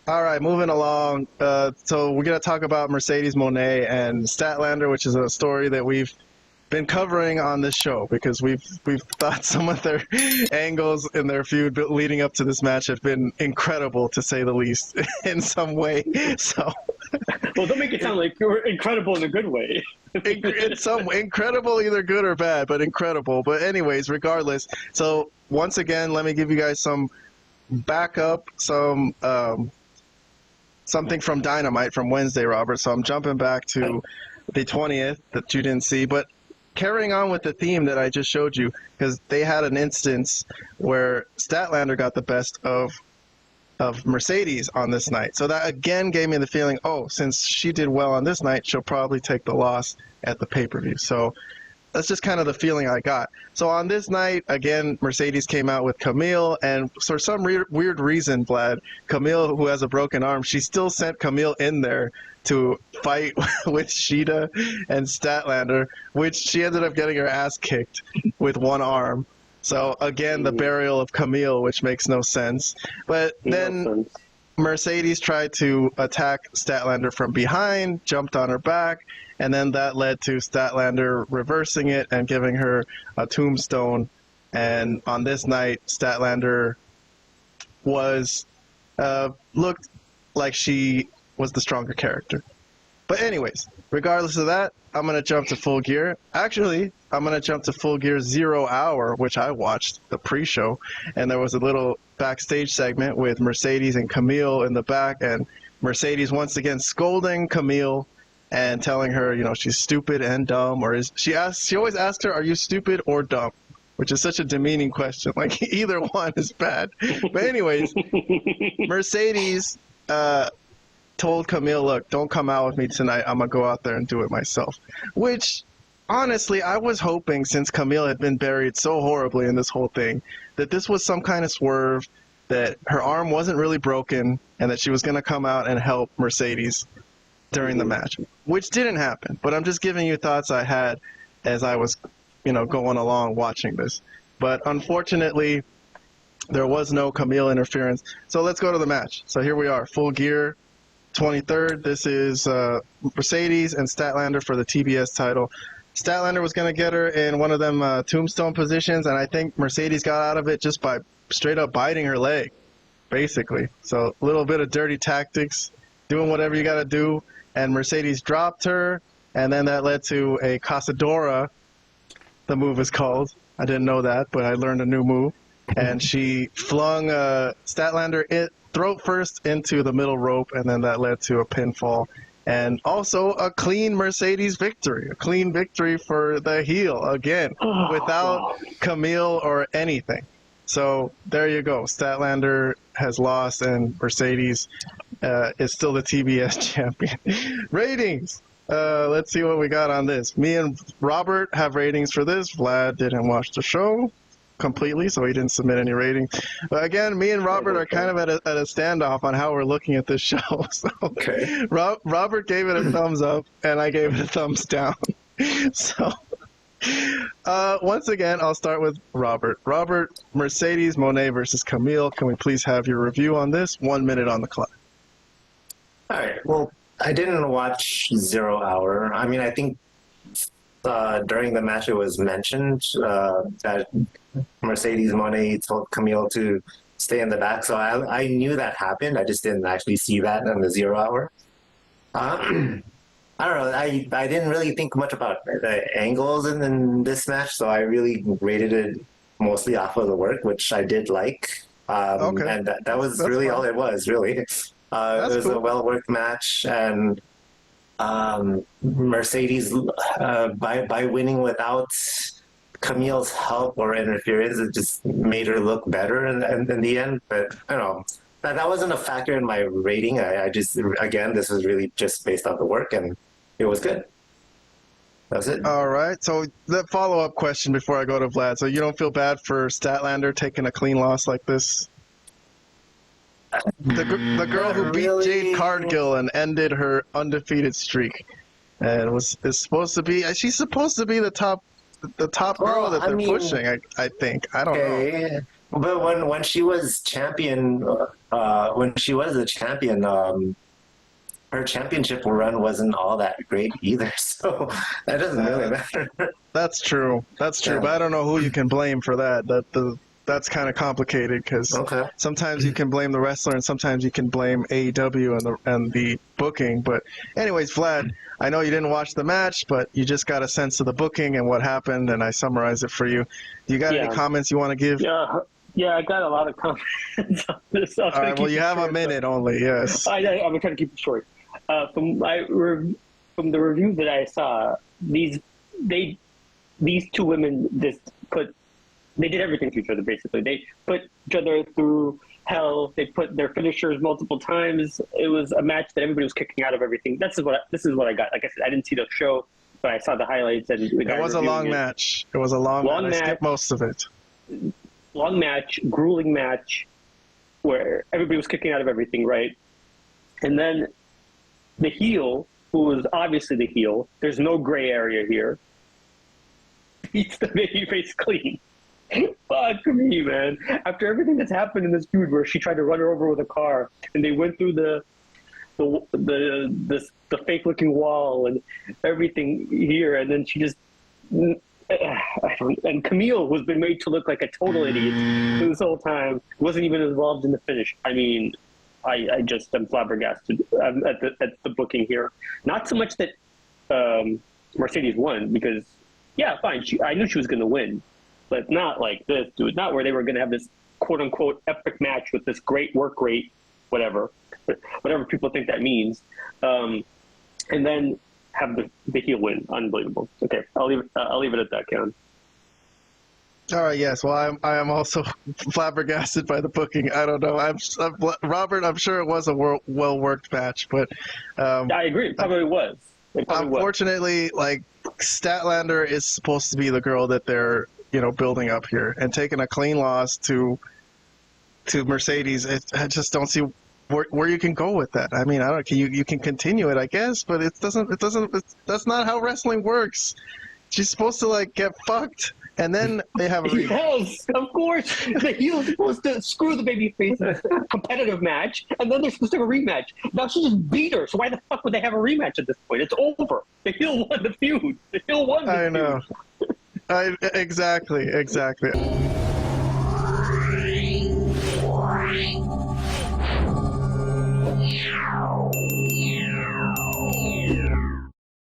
All right, moving along. So we're gonna talk about Mercedes Moné and Statlander, which is a story that we've been covering on this show because we've thought some of their angles in their feud leading up to this match have been incredible to say the least in some way. So Well, don't make it sound like you're incredible in a good way. it's some incredible, either good or bad, but incredible. But anyways, regardless. So once again, let me give you guys some backup, something from Dynamite from Wednesday, Robert. So I'm jumping back to the 20th that you didn't see, but carrying on with the theme that I just showed you, because they had an instance where Statlander got the best of Mercedes on this night. So that again gave me the feeling, oh, since she did well on this night, she'll probably take the loss at the pay-per-view. So that's just kind of the feeling I got. So on this night, again, Mercedes came out with Camille, and for some weird reason, Vlad, Camille, who has a broken arm, she still sent Camille in there to fight with Sheeta and Statlander, which she ended up getting her ass kicked with one arm. So again, the burial of Camille, which makes no sense. But then Mercedes tried to attack Statlander from behind, jumped on her back, and then that led to Statlander reversing it and giving her a tombstone. And on this night, Statlander was looked like she was the stronger character. But anyways, regardless of that, I'm going to jump to Full Gear. Actually, I'm going to jump to Full Gear 0 Hour, which I watched, the pre-show, and there was a little backstage segment with Mercedes and Camille in the back, and Mercedes once again scolding Camille and telling her, you know, she's stupid and dumb, or she always asks her, are you stupid or dumb? Which is such a demeaning question. Like, either one is bad. But anyways, Mercedes told Camille, look, don't come out with me tonight. I'm going to go out there and do it myself. Which, honestly, I was hoping, since Camille had been buried so horribly in this whole thing, that this was some kind of swerve, that her arm wasn't really broken, and that she was going to come out and help Mercedes during the match. Which didn't happen. But I'm just giving you thoughts I had as I was, going along watching this. But unfortunately, there was no Camille interference. So let's go to the match. So here we are, Full Gear 23rd. This is Mercedes and Statlander for the TBS title. Statlander was going to get her in one of them tombstone positions, and I think Mercedes got out of it just by straight up biting her leg, basically. So a little bit of dirty tactics, doing whatever you got to do, and Mercedes dropped her, and then that led to a Casadora, the move is called. I didn't know that, but I learned a new move. And she flung Statlander throat first into the middle rope, and then that led to a pinfall. And also a clean Mercedes victory. A clean victory for the heel, again, without Camille or anything. So there you go. Statlander has lost, and Mercedes is still the TBS champion. Ratings! Let's see what we got on this. Me and Robert have ratings for this. Vlad didn't watch the show completely, so he didn't submit any ratings. But again, me and Robert are kind of at a standoff on how we're looking at this show. So Okay. Robert gave it a thumbs up, and I gave it a thumbs down. So once again, I'll start with Robert. Robert, Mercedes Moné versus Camille. Can we please have your review on this? 1 minute on the clock. All right. Well, I didn't watch 0 Hour. I mean, I think during the match it was mentioned that Mercedes Moné told Camille to stay in the back. So I knew that happened. I just didn't actually see that in the 0 Hour. I don't know. I didn't really think much about the angles in this match, so I really rated it mostly off of the work, which I did like. Okay. And that was really all it was, really. It was cool. a well-worked match, and Mercedes, by winning without Camille's help or interference, it just made her look better in the end. But I don't know. That wasn't a factor in my rating. I just, again, this was really just based on the work, and it was good. That's it. All right. So the follow-up question before I go to Vlad. So you don't feel bad for Statlander taking a clean loss like this? The girl who beat Really? Jade Cargill and ended her undefeated streak, and is supposed to be. She's supposed to be the top girl that they're pushing. I think. I don't know. Okay. But when she was champion when she was the champion, her championship run wasn't all that great either. So that doesn't really matter. That's true. That's true. Yeah. But I don't know who you can blame for that. That's kind of complicated because Okay. sometimes you can blame the wrestler and sometimes you can blame AEW and the booking. But anyways, Vlad, I know you didn't watch the match, but you just got a sense of the booking and what happened, and I summarized it for you. Do you got any comments you want to give? Yeah, I got a lot of comments on this. All right. Well, you have a minute only. Yes. I'm trying to keep it short. From the reviews that I saw, these two women they did everything to each other basically. They put each other through hell. They put their finishers multiple times. It was a match that everybody was kicking out of everything. This is what I got. Like I said, I didn't see the show, but I saw the highlights and it was a long match. It was a long match. I skipped most of it. Long match, grueling match, where everybody was kicking out of everything, right? And then the heel, who was obviously the heel, there's no gray area here, beats the babyface clean. Fuck me, man. After everything that's happened in this feud, where she tried to run her over with a car, and they went through the fake looking wall and everything here, and then she just and Camille, who's been made to look like a total idiot this whole time, wasn't even involved in the finish. I mean, I just am flabbergasted at the booking here. Not so much that Mercedes won, because yeah, fine, I knew she was going to win, but not like this, dude. Not where they were going to have this quote unquote epic match with this great work rate, whatever people think that means, and then have the heel win. Unbelievable. Okay, I'll leave it at that, Kevin. All right. Yes. Well, I am also flabbergasted by the booking. I don't know. Robert. I'm sure it was a well worked match, but I agree. It probably was. Unfortunately, like Statlander is supposed to be the girl that they're building up here, and taking a clean loss to Mercedes. I just don't see where you can go with that. I mean, I don't. You can continue it, I guess, but it doesn't. That's not how wrestling works. She's supposed to like get fucked, and then they have a rematch. Yes, of course. The heel is supposed to screw the babyface in a competitive match, and then they're supposed to have a rematch. Now she just beat her, so why the fuck would they have a rematch at this point? It's over. The heel won the feud. The heel won the feud. I know. Exactly.